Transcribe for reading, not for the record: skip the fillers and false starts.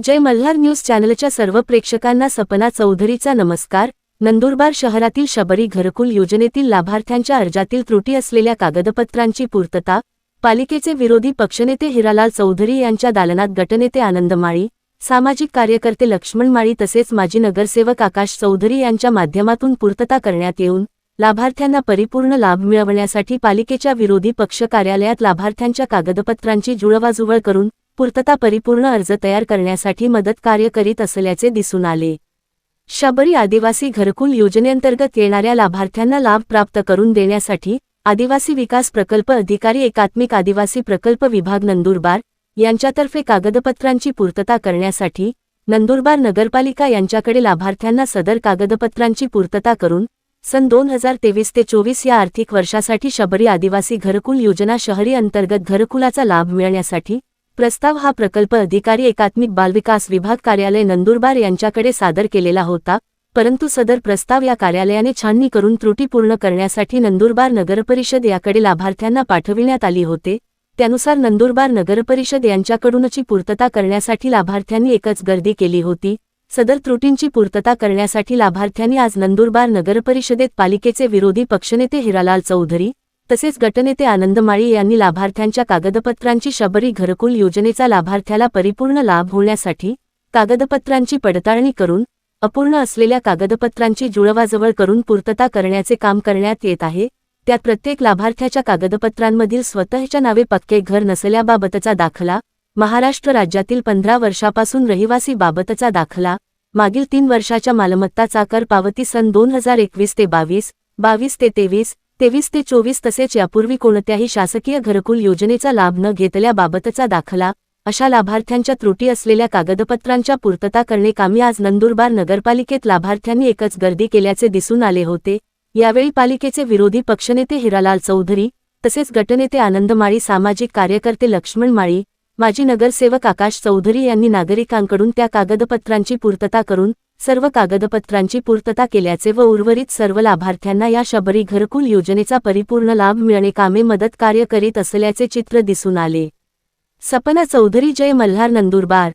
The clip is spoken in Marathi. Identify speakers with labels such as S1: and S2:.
S1: जय मल्हार न्यूज चॅनलच्या सर्व प्रेक्षकांना सपना चौधरीचा नमस्कार। नंदुरबार शहरातील शबरी घरकुल योजनेतील लाभार्थ्यांच्या अर्जातील त्रुटी असलेल्या कागदपत्रांची पूर्तता, पालिकेचे विरोधी पक्षनेते हिरालाल चौधरी यांच्या दालनात गटनेते आनंद माळी, सामाजिक कार्यकर्ते लक्ष्मण माळी तसेच माजी नगरसेवक आकाश चौधरी यांच्या माध्यमातून पूर्तता करण्यात येऊन लाभार्थ्यांना परिपूर्ण लाभ मिळवण्यासाठी पालिकेच्या विरोधी पक्ष कार्यालयात लाभार्थ्यांच्या कागदपत्रांची जुळवाजुळव करून पूर्तता परिपूर्ण अर्ज तयार करण्यासाठी मदत कार्य करीत असल्याचे दिसून आले। शबरी आदिवासी घरकुल योजनेअंतर्गत येणाऱ्या लाभार्थ्यांना लाभ प्राप्त करून देण्यासाठी आदिवासी विकास प्रकल्प अधिकारी एकात्मिक आदिवासी प्रकल्प विभाग नंदुरबार यांच्यातर्फे कागदपत्रांची पूर्तता करण्यासाठी नंदुरबार नगरपालिका यांच्याकडे लाभार्थ्यांना सदर कागदपत्रांची पूर्तता करून सन 2023 ते 24 या आर्थिक वर्षासाठी शबरी आदिवासी घरकुल योजना शहरी अंतर्गत घरकुलाचा लाभ मिळण्यासाठी प्रस्ताव हा प्रकल्प अधिकारी एकात्मिक बालविकास विभाग कार्यालय नंदुरबार यांच्याकडे सादर केलेला होता, परंतु सदर प्रस्ताव या कार्यालयाने छाननी करून त्रुटी पूर्ण करण्यासाठी नंदुरबार नगरपरिषद याकडे लाभार्थ्यांना पाठविण्यात आली होते। त्यानुसार नंदुरबार नगरपरिषद यांच्याकडूनची पूर्तता करण्यासाठी लाभार्थ्यांनी एकच गर्दी केली होती। सदर त्रुटींची पूर्तता करण्यासाठी लाभार्थ्यांनी आज नंदुरबार नगरपरिषदेत पालिकेचे विरोधी पक्षनेते हिरालाल चौधरी तसेच गटनेते आनंद माळी यांनी लाभार्थ्यांच्या कागदपत्रांची शबरी घरकुल योजनेचा लाभार्थ्याला परिपूर्ण लाभ होण्यासाठी कागदपत्रांची पडताळणी करून अपूर्ण असलेल्या कागदपत्रांची जुळवाजुळव करून पूर्तता करण्याचे काम करण्यात येत आहे। त्यात प्रत्येक लाभार्थ्याच्या कागदपत्रांमधील स्वतःच्या नावे पक्के घर नसल्याबाबतचा दाखला, महाराष्ट्र राज्यातील 15 वर्षापासून रहिवासी बाबतचा दाखला, मागील 3 वर्षाच्या मालमत्ता कर पावती सन 2021 ते 22, 22 ते 23, 23 ते 24 तसेच यापूर्वी कोणत्याही शासकीय घरकुल योजनेचा लाभ न घेतल्याबाबतचा दाखला, अशा लाभार्थ्यांच्या त्रुटी असलेल्या कागदपत्रांच्या पूर्तता करणे कामी आज नंदुरबार नगरपालिकेत लाभार्थ्यांनी एकच गर्दी केल्याचे दिसून आले होते। यावेळी पालिकेचे विरोधी पक्षनेते हिरालाल चौधरी तसेच गटनेते आनंद माळी, सामाजिक कार्यकर्ते लक्ष्मण माळी, माजी नगरसेवक आकाश चौधरी यांनी नागरिकांकडून त्या कागदपत्रांची पूर्तता करून सर्व कागदपत्रांची पूर्तता केल्याचे व उर्वरित सर्व लाभार्थ्यांना या शबरी घरकुल योजनेचा परिपूर्ण लाभ मिळणे कामे मदत कार्य करीत असल्याचे चित्र दिसून आले। सपना चौधरी, जय मल्हार, नंदुरबार।